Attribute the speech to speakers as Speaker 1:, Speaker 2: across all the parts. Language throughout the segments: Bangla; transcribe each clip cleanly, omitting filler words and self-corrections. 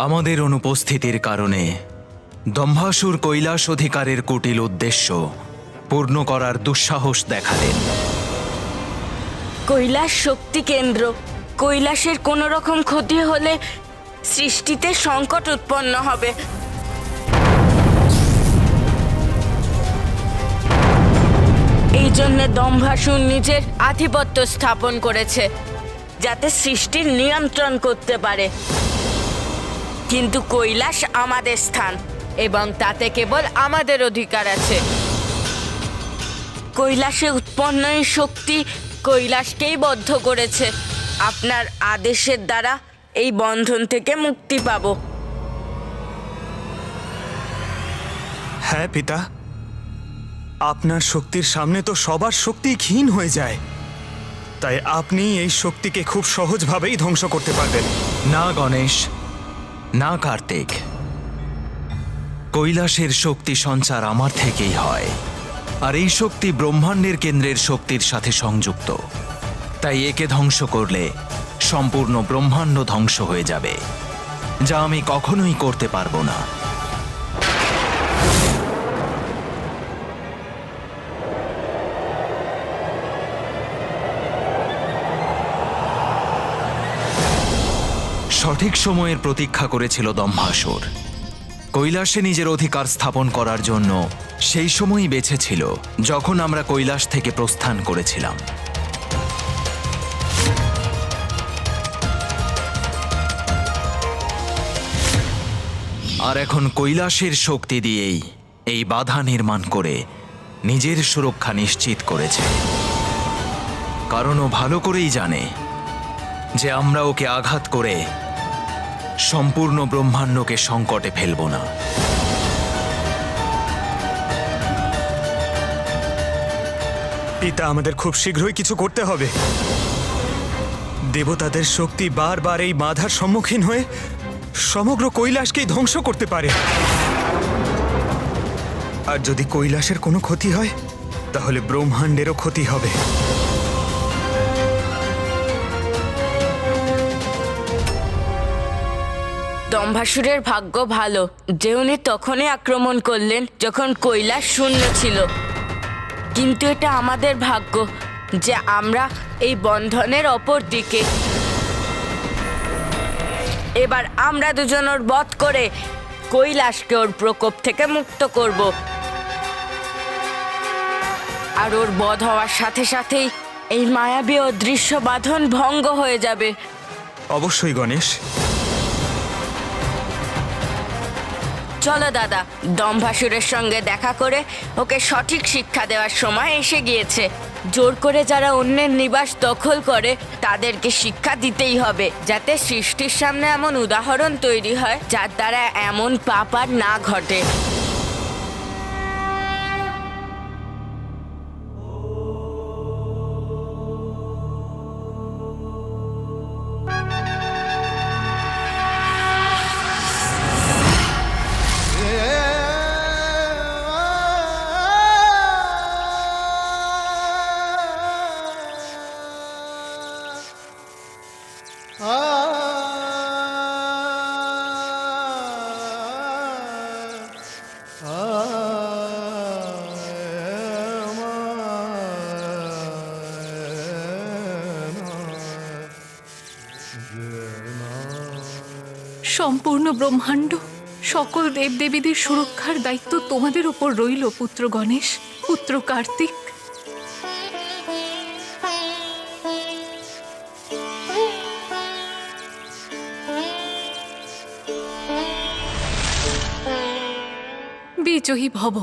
Speaker 1: আমাদের অনুপস্থিতির কারণে দম্ভাসুর কৈলাস অধিকারের কুটিল উদ্দেশ্য পূর্ণ করার দুঃসাহস দেখালেন।
Speaker 2: কৈলাস শক্তি কেন্দ্র, কৈলাসের কোনো রকম ক্ষতি হলে সৃষ্টিতে সংকট উৎপন্ন হবে। এই জন্য দম্ভাসুর নিজের আধিপত্য স্থাপন করেছে, যাতে সৃষ্টির নিয়ন্ত্রণ করতে পারে। কিন্তু কৈলাস আমাদের স্থান এবং তাতে কেবল আমাদের অধিকার আছে। কৈলাসে উৎপন্ন এই শক্তি কৈলাসকেই বদ্ধ করেছে। আপনার আদেশের দ্বারা এই বন্ধন থেকে মুক্তি পাব।
Speaker 3: হ্যাঁ পিতা, আপনার শক্তির সামনে তো সবার শক্তি ক্ষীণ হয়ে যায়, তাই আপনি এই শক্তিকে খুব সহজভাবেই ধ্বংস করতে পারবেন।
Speaker 1: না গণেশ, না কার্তিক, কৈলাসের শক্তি সঞ্চার আমার থেকেই হয়, আর এই শক্তি ব্রহ্মাণ্ডের কেন্দ্রের শক্তির সাথে সংযুক্ত। তাই একে ধ্বংস করলে সম্পূর্ণ ব্রহ্মাণ্ড ধ্বংস হয়ে যাবে, যা আমি কখনোই করতে পারবো না। সঠিক সময়ের প্রতীক্ষা করেছিল দম্ভাসুর। কৈলাসে নিজের অধিকার স্থাপন করার জন্য সেই সময়ই বেঁচেছিল যখন আমরা কৈলাস থেকে প্রস্থান করেছিলাম। আর এখন কৈলাসের শক্তি দিয়েই এই বাধা নির্মাণ করে নিজের সুরক্ষা নিশ্চিত করেছে। কারণ ও ভালো করেই জানে যে আমরা ওকে আঘাত করে সম্পূর্ণ ব্রহ্মাণ্ডকে সংকটে ফেলব না।
Speaker 3: পিতা, আমাদের খুব শীঘ্রই কিছু করতে হবে। দেবতাদের শক্তি বারবার এই বাধার সম্মুখীন হয়ে সমগ্র কৈলাসকেই ধ্বংস করতে পারে। আর যদি কৈলাসের কোনো ক্ষতি হয়, তাহলে ব্রহ্মাণ্ডেরও ক্ষতি হবে।
Speaker 2: দম্ভাসুরের ভাগ্য ভালো যে উনি তখনই আক্রমণ করলেন যখন কৈলাস শূন্য ছিল। কিন্তু এটা আমাদের ভাগ্য যে আমরা এই বন্ধনের অপর দিকে। এবার আমরা দুজন ওর বধ করে কৈলাসকে ওর প্রকোপ থেকে মুক্ত করব। আর ওর বধ হওয়ার সাথে সাথেই এই মায়াবী অদৃশ্য বাঁধন ভঙ্গ হয়ে যাবে।
Speaker 3: অবশ্যই গণেশ।
Speaker 2: চলো দাদা, দম্ভাসুরের সঙ্গে দেখা করে ওকে সঠিক শিক্ষা দেওয়ার সময় এসে গিয়েছে। জোর করে যারা অন্যের নিবাস দখল করে তাদেরকে শিক্ষা দিতেই হবে, যাতে সৃষ্টির সামনে এমন উদাহরণ তৈরি হয় যার দ্বারা এমন পাপ আর না ঘটে।
Speaker 4: সম্পূর্ণ ব্রহ্মাণ্ড, সকল দেবদেবীদের সুরক্ষার দায়িত্ব তোমাদের উপর রইল পুত্র গণেশ, পুত্র কার্তিক। বিজয়ী ভব।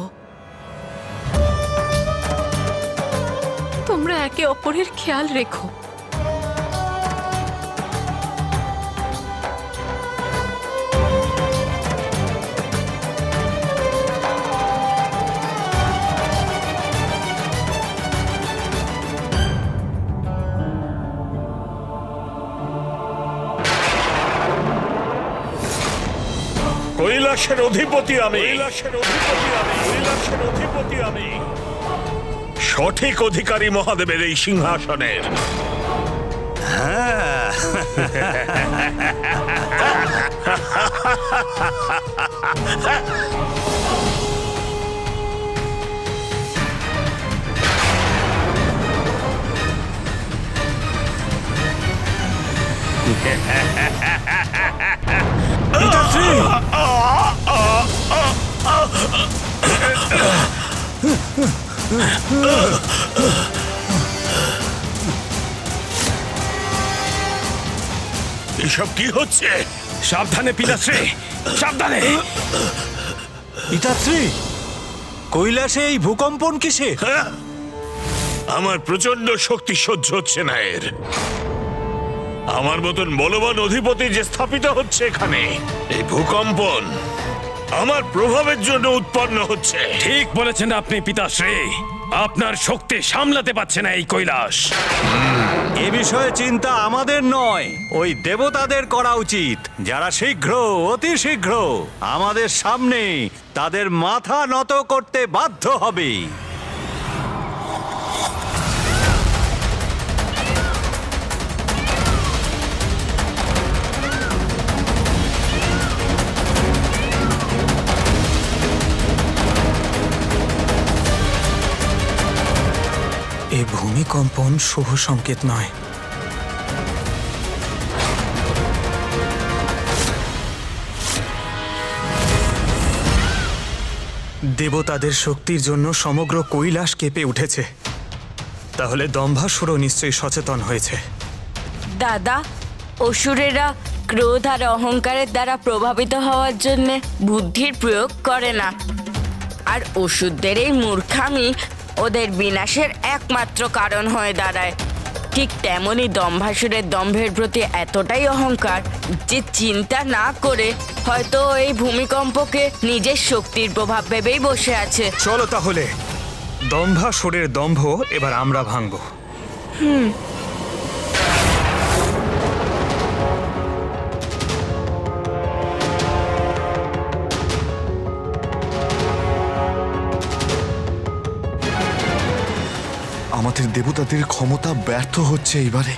Speaker 4: তোমরা একে অপরের খেয়াল রেখো।
Speaker 5: কৈলাসের অধিপতি আমি, কৈলাসের অধিপতি আমি, সঠিক অধিকারী মহাদেবের এই সিংহাসনের। হ্যাঁ
Speaker 3: পিতাশ্রী!
Speaker 5: এসব কি হচ্ছে?
Speaker 3: সাবধানে পিতাশ্রী, সাবধানে! পিতাশ্রী, কৈলাসে এই ভূকম্পন কিসে?
Speaker 5: হ্যাঁ? আমার প্রচন্ড শক্তি সহ্য হচ্ছে না এর। আমার মতন বলবান অধিপতি যে স্থাপিত হচ্ছে এখানে, এই ভূকম্পন আমার প্রভাবের জন্য উৎপন্ন হচ্ছে।
Speaker 6: ঠিক বলেছেন আপনি পিতাশ্রী। আপনার শক্তি সামলাতে পারছে না এই কৈলাস।
Speaker 3: এ বিষয়ে চিন্তা আমাদের নয়, ওই দেবতাদের করা উচিত, যারা শীঘ্র, অতি শীঘ্র আমাদের সামনে তাদের মাথা নত করতে বাধ্য হবে। এ ভূমিকম্পন শুভ সংকেত নয়। দেবতাদের শক্তির জন্য সমগ্র কৈলাস কেঁপে উঠেছে, তাহলে দম্ভাসুরও নিশ্চয়ই সচেতন হয়েছে।
Speaker 2: দাদা, অসুরেরা ক্রোধ আর অহংকারের দ্বারা প্রভাবিত হওয়ার জন্য বুদ্ধির প্রয়োগ করে না, আর অসুরদের এই মূর্খামি ওদের বিনাশের একমাত্র কারণ হয়ে দাঁড়ায়। ঠিক তেমনই দম্ভাসুরের দম্ভের প্রতি এতটাই অহংকার যে চিন্তা না করে হয়তো এই ভূমিকম্পকে নিজের শক্তির প্রভাব ভেবেই বসে আছে।
Speaker 3: চলো তাহলে, দম্ভাসুরের দম্ভ এবার আমরা ভাঙব।
Speaker 7: আমাদের দেবতাদের ক্ষমতা ব্যর্থ হচ্ছে এইবারে।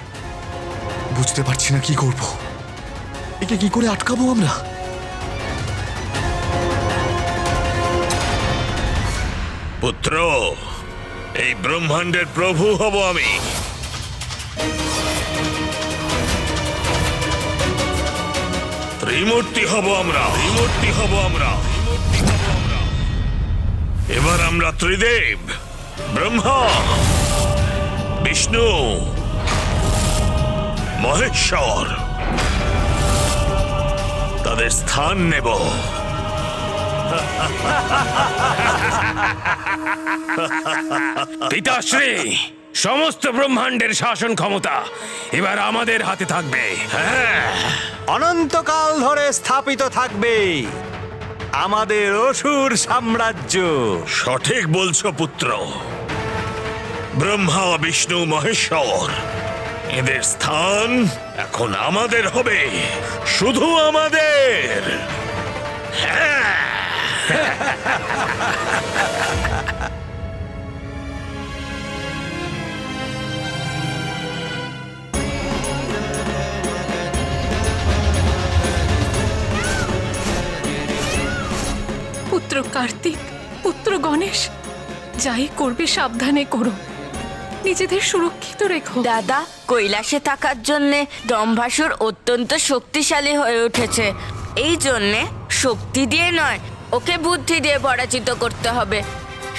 Speaker 7: বুঝতে পারছি না কি করব। একে কি করে আটকাবো আমরা?
Speaker 5: পুত্র, এই ব্রহ্মাণ্ডের প্রভু হব আমি। ত্রিমূর্তি হব আমরা, ত্রিমূর্তি হব আমরা, ত্রিমূর্তি হব আমরা। এবার আমরা ত্রিদেব, ব্রহ্মা, বিষ্ণু, মহেশ্বর তাদের স্থান নেব।
Speaker 6: পিতাশ্রী, সমস্ত ব্রহ্মাণ্ডের শাসন ক্ষমতা এবার আমাদের হাতে থাকবে।
Speaker 5: হ্যাঁ,
Speaker 3: অনন্তকাল ধরে স্থাপিত থাকবে আমাদের অসুর সাম্রাজ্য।
Speaker 5: সঠিক বলছো পুত্র। ব্রহ্মা, বিষ্ণু, মহেশ্বর এদের স্থান এখন আমাদের হবে, শুধু আমাদের। হ্যাঁ,
Speaker 4: পুত্র কার্তিক, পুত্র গণেশ, যাই করবে সাবধানে করো, নিজেদের সুরক্ষিত রেখো।
Speaker 2: দাদা, কৈলাসে থাকার জন্যে দম্ভাসুর অত্যন্ত শক্তিশালী হয়ে উঠেছে। এই জন্যে শক্তি দিয়ে নয়, ওকে বুদ্ধি দিয়ে পরাজিত করতে হবে।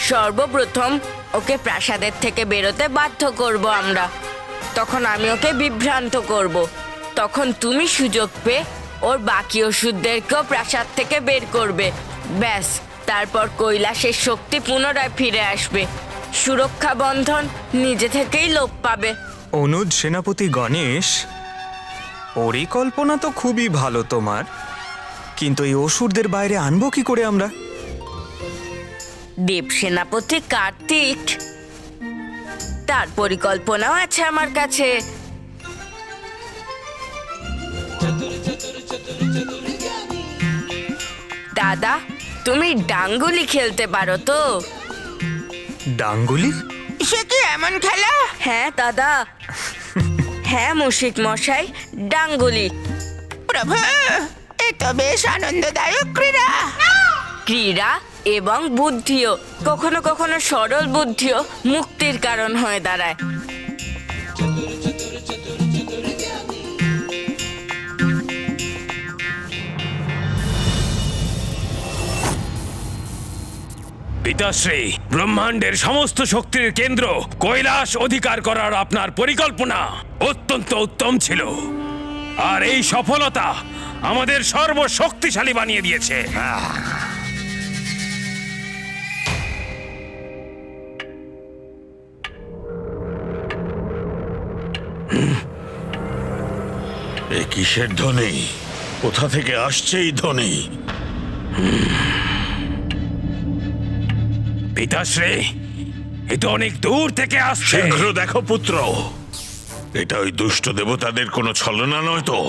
Speaker 2: সর্বপ্রথম ওকে প্রাসাদের থেকে বেরোতে বাধ্য করব আমরা। তখন আমি ওকে বিভ্রান্ত করব। তখন তুমি সুযোগ পেয়ে ওর বাকি ওষুধদেরকেও প্রাসাদ থেকে বের করবে। ব্যাস, তারপর কৈলাসের শক্তি পুনরায় ফিরে আসবে। সুরক্ষা বন্ধন নিজে থেকেই লোপ পাবে।
Speaker 3: অনুজ সেনাপতি গণেশ, পরিকল্পনা তো খুবই ভালো তোমার, কিন্তু এই অসুরদের বাইরে আনবো কি করে আমরা?
Speaker 2: দেব সেনাপতি কার্তিক, তার পরিকল্পনাও আছে আমার কাছে। দাদা, তুমি ডাঙ্গুলি খেলতে পারো তো?
Speaker 3: ডাঙ্গুলি?
Speaker 2: সে কি এমন খেলা? হ্যাঁ দাদা, হ্যাঁ মুশিক মশাই, ডাঙ্গুলি।
Speaker 8: প্রভু,
Speaker 2: তো বেশ আনন্দদায়ক ক্রীড়া। ক্রীড়া এবং বুদ্ধিও, কখনো কখনো সরল বুদ্ধিও মুক্তির কারণ হয়ে দাঁড়ায়।
Speaker 6: পিতাশ্রী, ব্রহ্মাণ্ডের সমস্ত শক্তির কেন্দ্র কৈলাস অধিকার করার আপনার পরিকল্পনা অত্যন্ত উত্তম ছিল, আর এই সফলতা আমাদের সর্বশক্তিশালী বানিয়ে দিয়েছে।
Speaker 5: এ কিসের ধ্বনি? কোথা থেকে আসছে এই ধ্বনি?
Speaker 6: পিতাশ্রী, এ তো অনেক দূর থেকে আসছে।
Speaker 5: শীঘ্র দেখো পুত্র, এটা ওই দুষ্ট দেবতাদের কোনো ছলনা নয় তো?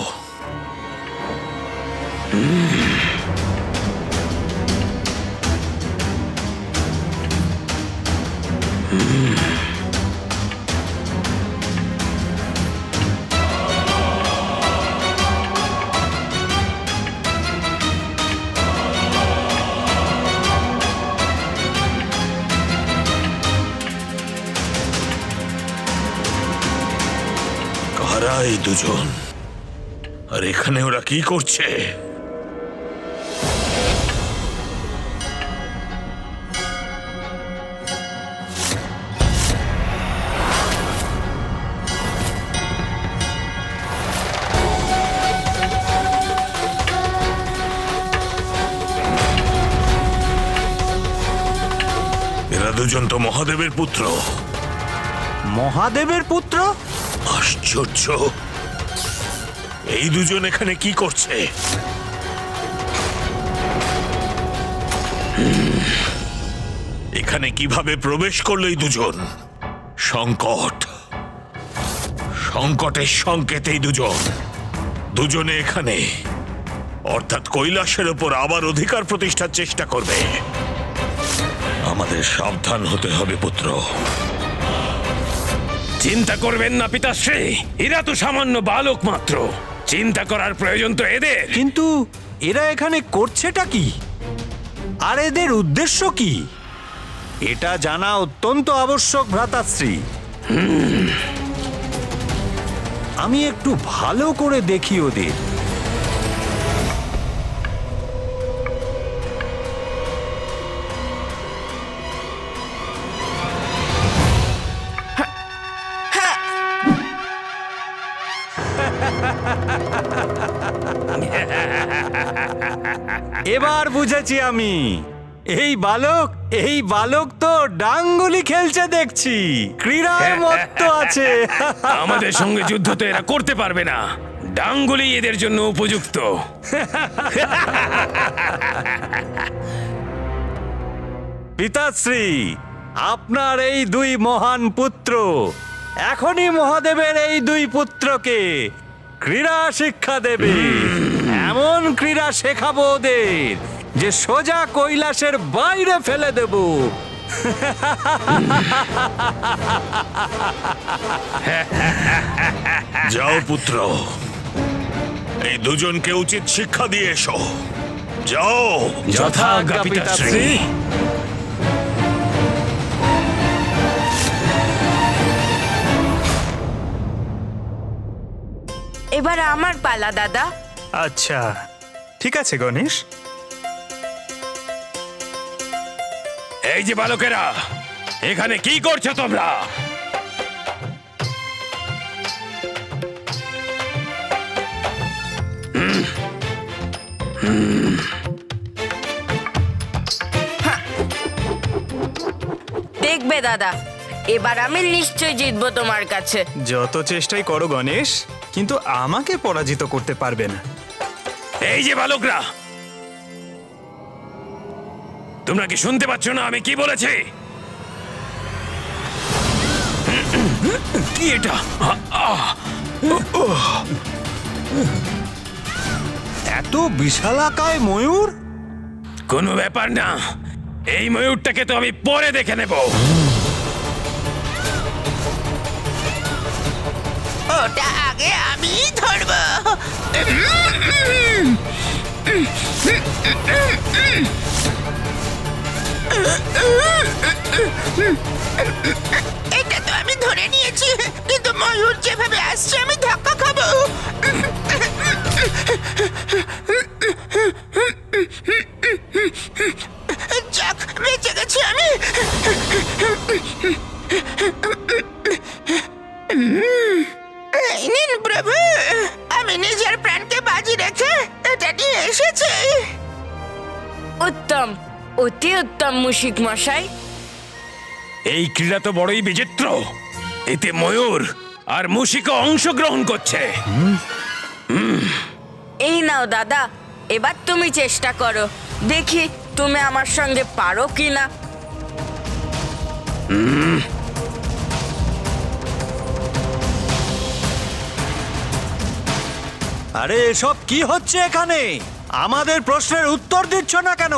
Speaker 5: কারা এই দুজন, আর এখানে ওরা কি করছে? এরা দুজন তো মহাদেবের পুত্র।
Speaker 3: মহাদেবের পুত্র?
Speaker 5: আশ্চর্য, এই দুজন এখানে কি করছে? এখানে কিভাবে প্রবেশ করলো এই দুজন? সংকট, সংকটের সংকেত এই দুজনে এখানে, অর্থাৎ কৈলাসের ওপর আবার অধিকার প্রতিষ্ঠার চেষ্টা করবে। আমাদের সাবধান হতে হবে পুত্র।
Speaker 6: চিন্তা করবেন না পিতাশ্রী, এরা তো সামান্য বালক মাত্র। চিন্তা করার প্রয়োজন তো এদের।
Speaker 3: কিন্তু এরা এখানে করছেটা কি, আর এদের উদ্দেশ্য কি, এটা জানা অত্যন্ত আবশ্যক ভ্রাতাশ্রী। আমি একটু ভালো করে দেখি ওদের। এবার বুঝেছি আমি, এই বালক তো ডাঙ্গুলি খেলছে দেখছি, ক্রীড়ায় মত্ত আছে।
Speaker 6: আমাদের সঙ্গে যুদ্ধ তো এরা করতে পারবে না, ডাঙ্গুলি এদের জন্য উপযুক্ত।
Speaker 3: পিতাশ্রী, আপনার এই দুই মহান পুত্র এখনই মহাদেবের এই দুই পুত্রকে ক্রীড়া শিক্ষা দেবে। এমন ক্রীড়া শেখাবো ওদের যে সোজা কৈলাসের বাইরে ফেলে দেব।
Speaker 5: যাও পুত্র, এই দুজনকে উচিত শিক্ষা দিয়ে এসো। যাও।
Speaker 6: যথাজ্ঞা পিতাশ্রী।
Speaker 2: এবার আমার পালা দাদা।
Speaker 3: আচ্ছা, ঠিক আছে গণেশ।
Speaker 6: এই যে বালকেরা, এখানে কি করছো তোমরা?
Speaker 2: দেখবে দাদা, এবার আমি নিশ্চয় জিতবো তোমার কাছে।
Speaker 3: যত চেষ্টাই করো গণেশ, কিন্তু আমাকে পরাজিত করতে পারবে না।
Speaker 6: এই যে বালকরা, তোমরা কি শুনতে পাচ্ছ না আমি কি বলেছি? কি এটা?
Speaker 3: এত বিশালাকায় ময়ূর?
Speaker 6: কোনো ব্যাপার না, এই ময়ূরটাকে তো আমি পরে দেখে নেব।
Speaker 2: ওটা আগে আমি ধরবো।
Speaker 8: এটা তো আমি ধরে নিয়েছি, কিন্তু ময়ূর যেভাবে আসছে আমি ধাক্কা খাবো। যাক, বেঁচে গেছি আমি। এই নিন প্রভু, আমি নিজের প্রাণকে বাজি রেখে এটা নিয়ে এসেছি।
Speaker 2: উত্তম, অতি উত্তম মুশিক মশাই।
Speaker 6: এই ক্রীড়া তো বড়ই বিচিত্র। এতে ময়ূর আর মুশিকও অংশগ্রহণ করছে।
Speaker 2: এই নাও দাদা, এবার তুমি চেষ্টা করো, দেখি তুমি আমার সঙ্গে পারো কিনা।
Speaker 3: আরে এসব কি হচ্ছে এখানে? আমাদের প্রশ্নের উত্তর দিচ্ছ না কেন?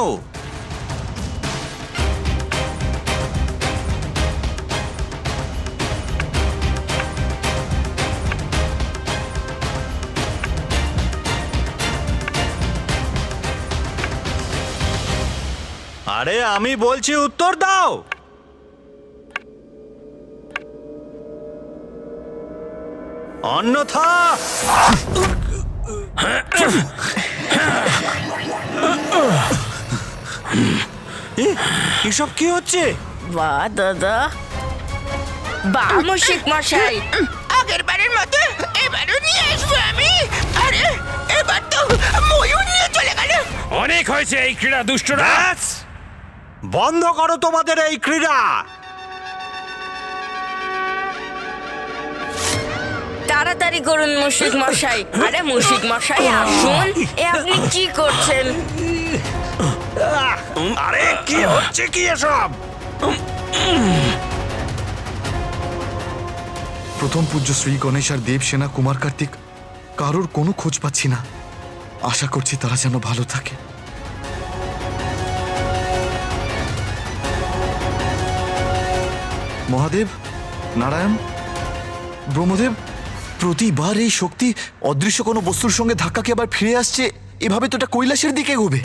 Speaker 3: আরে আমি বলছি উত্তর দাও। অন্যথা এসব কি হচ্ছে?
Speaker 2: বাহ দাদা, বাহ মুশিক মশাই।
Speaker 8: আগের বারের মতো এবারও নিয়ে আসবো আমি। আরে এবার তো ময়ূর নিয়ে চলে গেল।
Speaker 6: অনেক হয়েছে এই ক্রীড়া দুষ্টরা।
Speaker 3: ব্যাস! বন্ধ করো তোমাদের এই ক্রীড়া।
Speaker 2: তাড়াতাড়ি করুন মুশিক মশাই। আরে মুশিক মশাই আসুন, এ আপনি কি করছেন?
Speaker 3: আরে কি হচ্ছে কি এসব?
Speaker 7: প্রথম পূজ্য শ্রী গণেশ আর দেবসেনা কুমার কার্তিক কারোর কোনো খোঁজ পাচ্ছি না। আশা করছি তারা যেন ভালো থাকে। মহাদেব, নারায়ণ, ব্রহ্মদেব, প্রতিবার এই শক্তি অদৃশ্য কোনো বস্তুর সঙ্গে ধাক্কাকে আবার ফিরে আসছে। এভাবে তো এটা কৈলাসের দিকে এগোবে।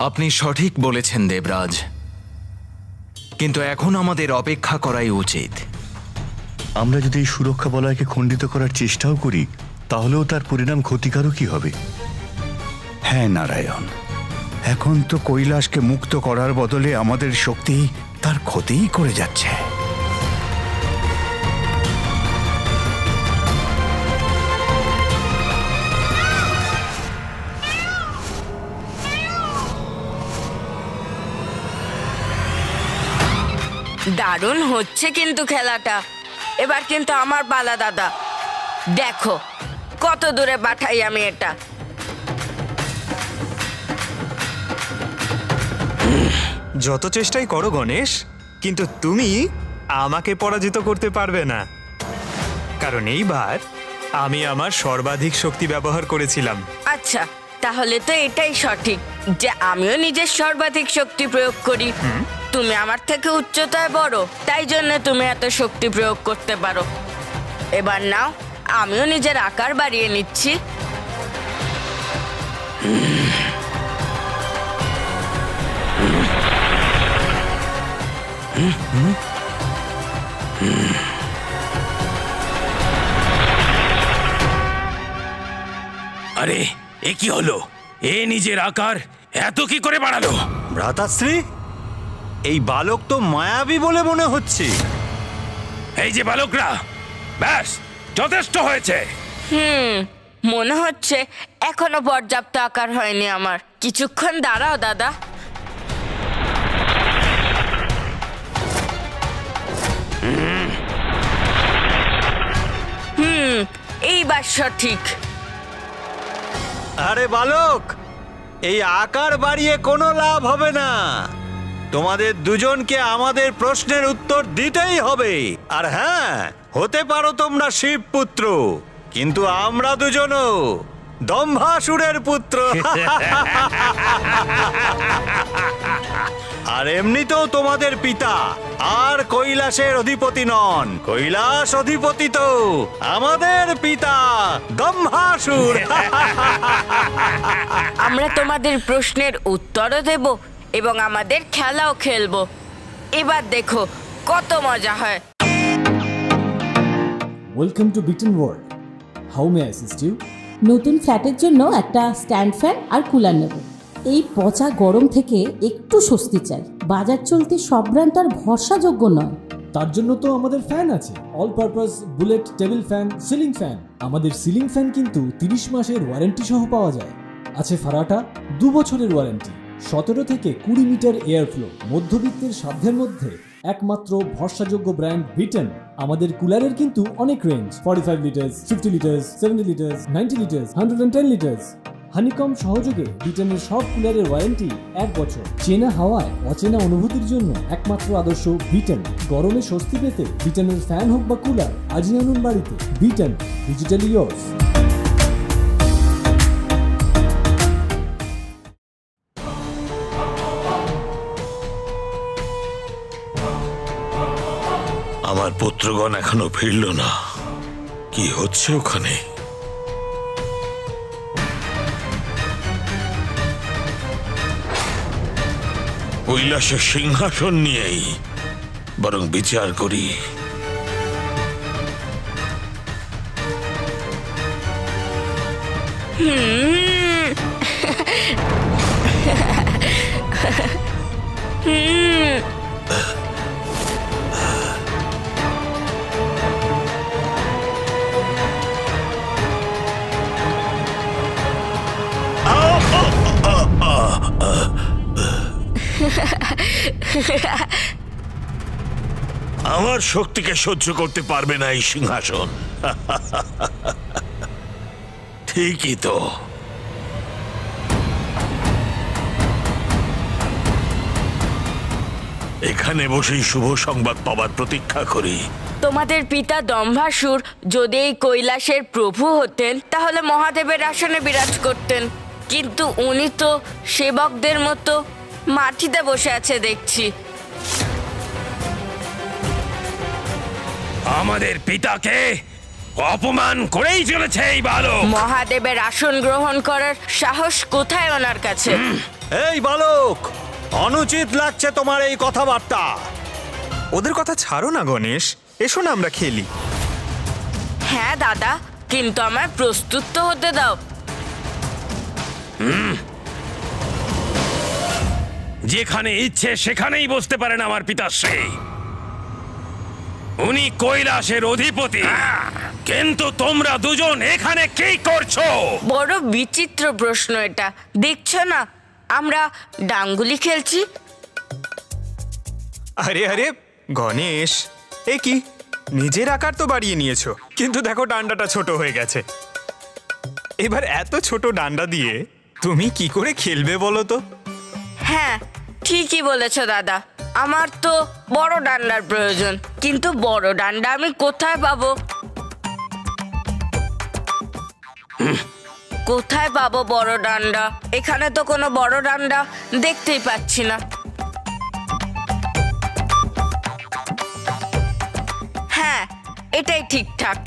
Speaker 1: আপনি সঠিক বলেছেন দেবরাজ, কিন্তু এখন আমাদের অপেক্ষা করাই উচিত।
Speaker 9: আমরা যদি এই সুরক্ষা বলয়কে খণ্ডিত করার চেষ্টাও করি, তাহলেও তার পরিণাম ক্ষতিকারকই হবে।
Speaker 10: হ্যাঁ নারায়ণ, এখন তো কৈলাসকে মুক্ত করার বদলে আমাদের শক্তি তার ক্ষতিই করে যাচ্ছে।
Speaker 2: দারুণ হচ্ছে কিন্তু খেলাটা। এবার কিন্তু আমার পালা দাদা। দেখো কত দূরে পাঠাই আমি এটা।
Speaker 3: যত চেষ্টাই করো গণেশ, কিন্তু তুমি আমাকে পরাজিত করতে পারবে না, কারণ এইবার আমি আমার সর্বাধিক শক্তি ব্যবহার করেছিলাম।
Speaker 2: আচ্ছা, তাহলে তো এটাই সঠিক যে আমিও নিজের সর্বাধিক শক্তি প্রয়োগ করি। তুমি আমার থেকে উচ্চতায় বড়, তাই জন্য তুমি এত শক্তি প্রয়োগ করতে পারো। এবার নাও, আমিও নিজের আকার বাড়িয়ে নিচ্ছি।
Speaker 6: আরে এ কি হলো? এ নিজের আকার এত কি করে বাড়ালো?
Speaker 3: ভ্রাতাশ্রী, এই বালক তো মায়াবী বলে মনে হচ্ছে।
Speaker 6: এই যে বালকরা, ব্যাস যথেষ্ট হয়েছে।
Speaker 2: মনে হচ্ছে এখনো পর্যাপ্ত আকার হয়নি আমার। কিছুক্ষণ দাঁড়াও দাদা। এইবার সঠিক।
Speaker 3: আরে বালক, এই আকার বাড়িয়ে কোনো লাভ হবে না। তোমাদের দুজনকে আমাদের প্রশ্নের উত্তর দিতেই হবে। আর হ্যাঁ, হতে পারো তোমরা শিবপুত্র, কিন্তু আমরা দুজনও দম্ভাসুরের পুত্র। আর এমনিতেও তোমাদের পিতা আর কৈলাসের অধিপতি নন, কৈলাস অধিপতি তো আমাদের পিতা দম্ভাসুর।
Speaker 2: আমরা তোমাদের প্রশ্নের উত্তরও দেব এবং আমাদের খেলাও খেলবো। এবার দেখো কত মজা হয়।
Speaker 11: ওয়েলকাম টু বিটন world. How may I assist you?
Speaker 12: নতুন ফ্ল্যাটের জন্য একটা স্ট্যান্ড ফ্যান আর কুলার নেব। এই পচা গরম থেকে একটু স্বস্তি চাই। বাজার চলতে সব ব্র্যান্ড আর ভরসাযোগ্য নয়।
Speaker 11: তার জন্য তো আমাদের ফ্যান আছে, all purpose bullet table fan, ceiling fan. আমাদের সিলিং ফ্যান কিন্তু 30 মাসের ওয়ারেন্টি সহ পাওয়া যায়। আছে ফারাটা 2 বছরের ওয়ারেন্টি, 17 থেকে 20 মিটার এয়ার ফ্লো, মধ্যবিত্তের সাধ্যের মধ্যে একমাত্র ভরসাযোগ্য ব্র্যান্ড বিটন। আমাদের কুলারের কিন্তু অনেক range, 45 litres, 50 litres, 70 litres, 90 litres, 110 litres. Honeycomb সহযোগে বিটনের সব কুলারের ওয়ারেন্টি 1 বছর। চেনা হাওয়ায় অচেনা অনুভূতির জন্য একমাত্র আদর্শ বিটন। গরমে স্বস্তি পেতে বিটনের ফ্যান হোক বা কুলার, আজই আনুন বাড়িতে। Vuitton, digitally yours.
Speaker 5: আমার পুত্রগণ এখনো ফিরল না। কি হচ্ছে ওখানে? কৈলাসের সিংহাসন নিয়েই বরং বিচার করি। আমার শক্তিকে সহ্য করতে পারবে না এই সিংহাসন। ঠিকই তো। এখানে বসেই শুভ সংবাদ পাওয়ার প্রতীক্ষা করি।
Speaker 2: তোমাদের পিতা দম্ভাসুর যদি এই কৈলাসের প্রভু হতেন তাহলে মহাদেবের আসনে বিরাজ করতেন, কিন্তু উনি তো সেবকদের মতো মাটিতে বসে আছে দেখছি।
Speaker 6: আমাদের পিতাকে অপমান করেই চলেছে এই বালক।
Speaker 2: মহাদেবের আসন গ্রহণ করার সাহস কোথায় ওনার কাছে?
Speaker 3: এই বালক, অনুচিত লাগছে তোমার এই কথাবার্তা। ওদের কথা ছাড়ো না গণেশ, এসো না আমরা খেলি।
Speaker 2: হ্যাঁ দাদা, কিন্তু আমায় প্রস্তুত তো হতে দাও।
Speaker 6: যেখানে ইচ্ছে সেখানেই বসতে পারেন আমার পিতাশ্রী। উনি কৈলাসের অধিপতি, কিন্তু তোমরা দুজন এখানে কি করছো?
Speaker 2: বড় বিচিত্র প্রশ্ন এটা। দেখছো না আমরা ডাঙ্গুলি খেলছি?
Speaker 3: আরে আরে গণেশ, এ কি, নিজের আকার তো বাড়িয়ে নিয়েছো, কিন্তু দেখো ডান্ডাটা ছোট হয়ে গেছে। এবার এত ছোট ডান্ডা দিয়ে তুমি কি করে খেলবে বলো তো?
Speaker 2: হ্যাঁ ঠিকই বলেছো দাদা, আমার তো বড় ডান্ডার প্রয়োজন, কিন্তু বড় ডান্ডা আমি কোথায় পাবো? কোথায় পাবো বড় ডান্ডা? এখানে তো কোনো বড় ডান্ডা দেখতেই পাচ্ছি না। হ্যাঁ, এটাই ঠিকঠাক।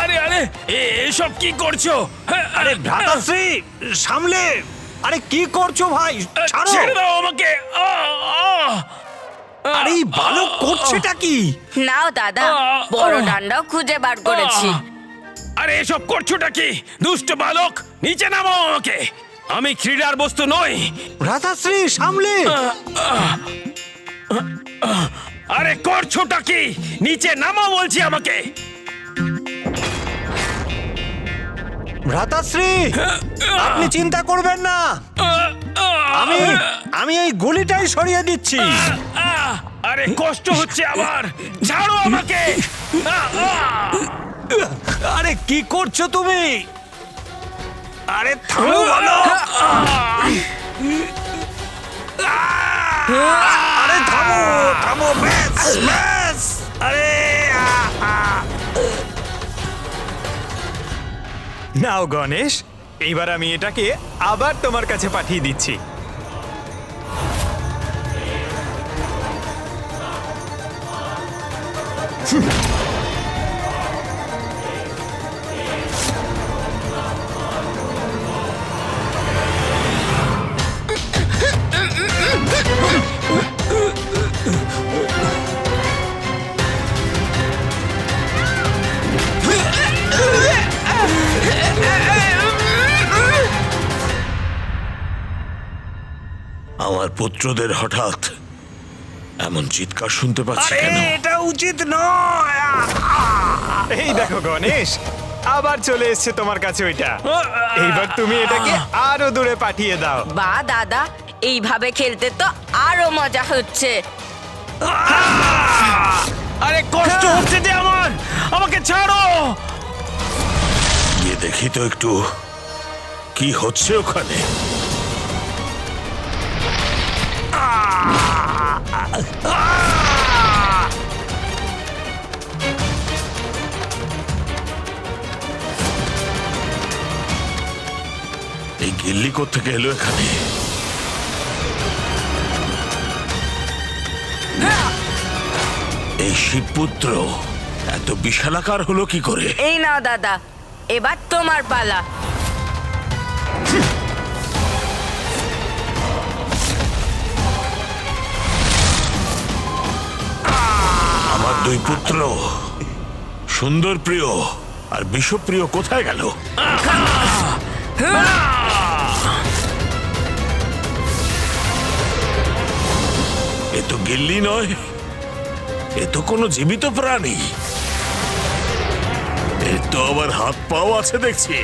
Speaker 6: আরে আরে, এসব কি করছো?
Speaker 3: আরে ভ্রাতাশ্রী, সামলে! আরে কি করছো ভাই? ছাড়ো!
Speaker 6: ছেড়ে দাও আমাকে।
Speaker 3: আরে এই বালক করছেটা কি?
Speaker 2: নাও দাদা, বড় ডান্ডাও খুঁজে বার করেছি।
Speaker 6: আরে এসব করছোটা কি? দুষ্ট বালক, নিচে নামাও আমাকে। আমি ক্রীড়ার বস্তু নই।
Speaker 3: ভ্রাতাশ্রী, সামলে!
Speaker 6: আরে করছোটা কি? নিচে নামাও বলছি আমাকে।
Speaker 3: ভ্রাতাশ্রী, আপনি চিন্তা করবেন না, আমি এই গুলিটাই সরিয়ে দিচ্ছি।
Speaker 6: আরে কষ্ট হচ্ছে আমার, ছাড়ো আমাকে।
Speaker 3: আরে কি করছো তুমি? আরে থামো বলো। আরে থামো থামো, ব্যাস ব্যাস। আরে নাও গণেশ, এইবার আমি এটাকে আবার তোমার কাছে পাঠিয়ে দিচ্ছি।
Speaker 5: আমার পুত্রদের হঠাৎ এমন চিৎকার শুনতে পাচ্ছি
Speaker 3: আরে
Speaker 5: কেন?
Speaker 3: এটা উচিত নয়। এই দেখো গণেশ, আবার চলে এসেছে তোমার কাছে ওইটা। এইবার তুমি এটাকে আরো দূরে পাঠিয়ে দাও।
Speaker 2: বা দাদা, এইভাবে খেলতে তো আরো মজা হচ্ছে।
Speaker 6: আরে কষ্ট হচ্ছে যে আমার, আমাকে ছাড়ো।
Speaker 5: গিয়ে দেখি তো একটু কি হচ্ছে ওখানে। এই গিল্লি কোত্থেকে এলো এখানে? এই শিবপুত্র এত বিশালাকার হলো কি করে?
Speaker 2: এই নাও দাদা, এবার তোমার পালা।
Speaker 5: আমার দুই পুত্র সুন্দর প্রিয় আর বিষপ্রিয় কোথায় গেল? এ তো গিল্লি নয়, এ তো কোনো জীবিত প্রাণী। এর তো আবার হাত পাও আছে দেখছি।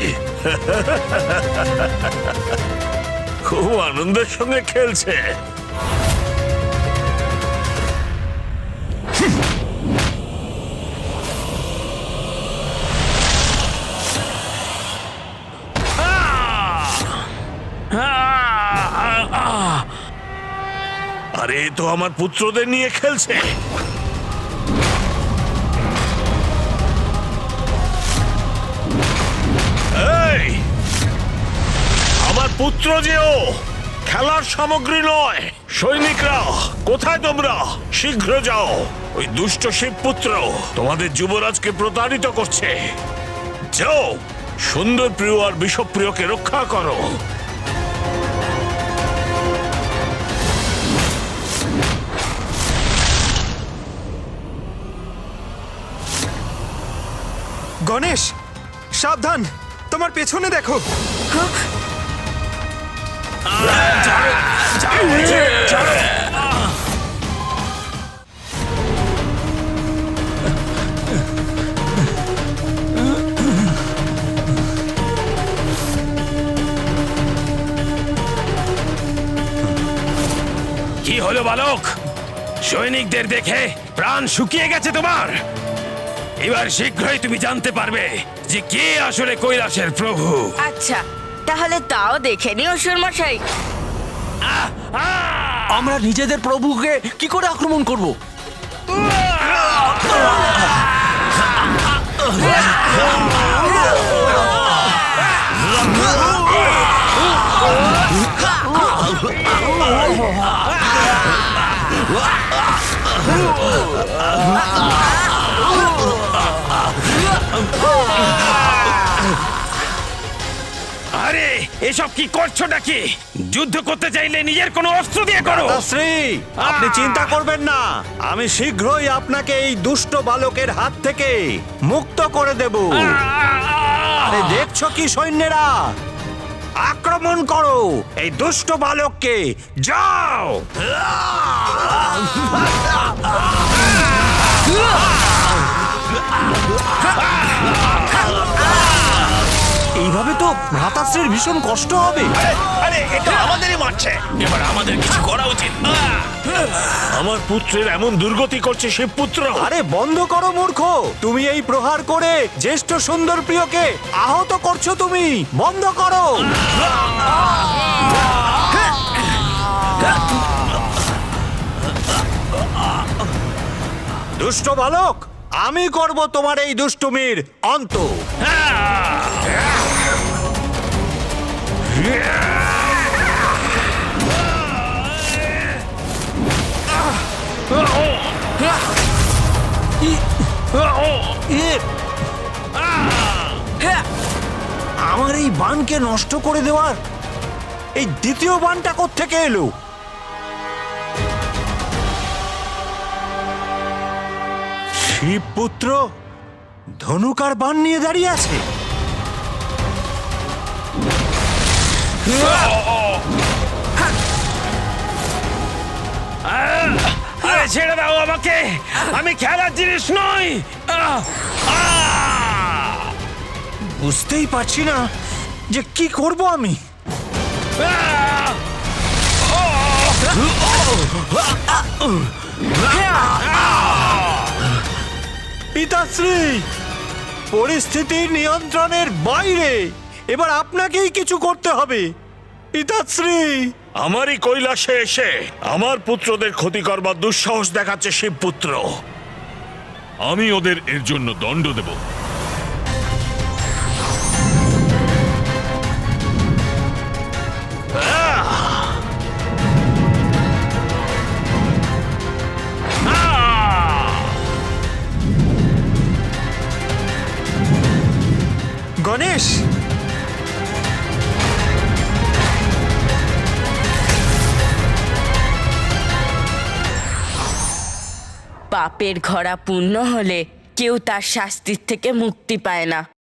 Speaker 5: খুব আনন্দের সঙ্গে খেলছে। আরে এ তো আমার পুত্রদের নিয়ে খেলছে। এই, আমার পুত্র যে ও, খেলার সামগ্রী নয়। সৈনিকরা কোথায় তোমরা? শীঘ্র যাও, ওই দুষ্ট শিবপুত্র তোমাদের যুবরাজকে প্রতারিত করছে। যাও, সুন্দর প্রিয় আর বিষপ্রিয়কে রক্ষা করো।
Speaker 3: গণেশ, সাবধান, তোমার পেছনে দেখো।
Speaker 6: কি হলো বালক? সৈনিকদের দেখে প্রাণ শুকিয়ে গেছে তোমার? এবার শীঘ্রই তুমি জানতে পারবে যে কে আসলে কৈলাসের প্রভু।
Speaker 2: আচ্ছা, তাহলে তাও দেখে নি অসুর মশাই।
Speaker 7: আমরা নিজেদের প্রভুকে কি করে আক্রমণ করব?
Speaker 6: আরে এসব কি করছো নাকি? যুদ্ধ করতে চাইলে নিজের কোনো অস্ত্র দিয়ে করো।
Speaker 10: শ্রী, আপনি চিন্তা করবেন না, আমি শীঘ্রই আপনাকে এই দুষ্ট বালকের হাত থেকে মুক্ত করে দেব। আরে দেখছো কি সৈন্যেরা, আক্রমণ করো এই দুষ্ট বালককে, যাও। এইভাবে তো ভ্রাতাশ্রীর ভীষণ কষ্ট হবে।
Speaker 5: আরে এটা আমাদেরই মারছে, এবার আমাদের কিছু করা উচিত। আমার পুত্রের এমন দুর্গতি করছে শিবপুত্র।
Speaker 10: আরে বন্ধ করো মূর্খ, তুমি এই প্রহার করে জ্যেষ্ঠ সুন্দর প্রিয়কে আহত করছো, তুমি বন্ধ করো। দুষ্ট বালক, আমি করব তোমার এই দুষ্টুমির অন্ত। আমার এই বানকে নষ্ট করে দেওয়ার এই দ্বিতীয় বানটা কোত্থেকে এলো? শিবপুত্র ধনুকার বান নিয়ে দাঁড়িয়ে আছে।
Speaker 6: আরে ছেড়ে দাও আমাকে, আমি খেলার জিনিস নই।
Speaker 10: বুঝতেই পারছি না যে কি করব আমি। পিতাশ্রী, পরিস্থিতি নিয়ন্ত্রণের বাইরে, এবার আপনাকেই কিছু করতে হবে। পিতাশ্রী,
Speaker 5: আমারই কৈলাসে এসে আমার পুত্রদের ক্ষতি করবার দুঃসাহস দেখাচ্ছে শিবপুত্র। আমি ওদের এর জন্য দণ্ড দেব।
Speaker 3: গণেশ,
Speaker 2: পাপের ঘোড়া পূর্ণ হলে কেউ তার শাস্তির থেকে মুক্তি পায় না।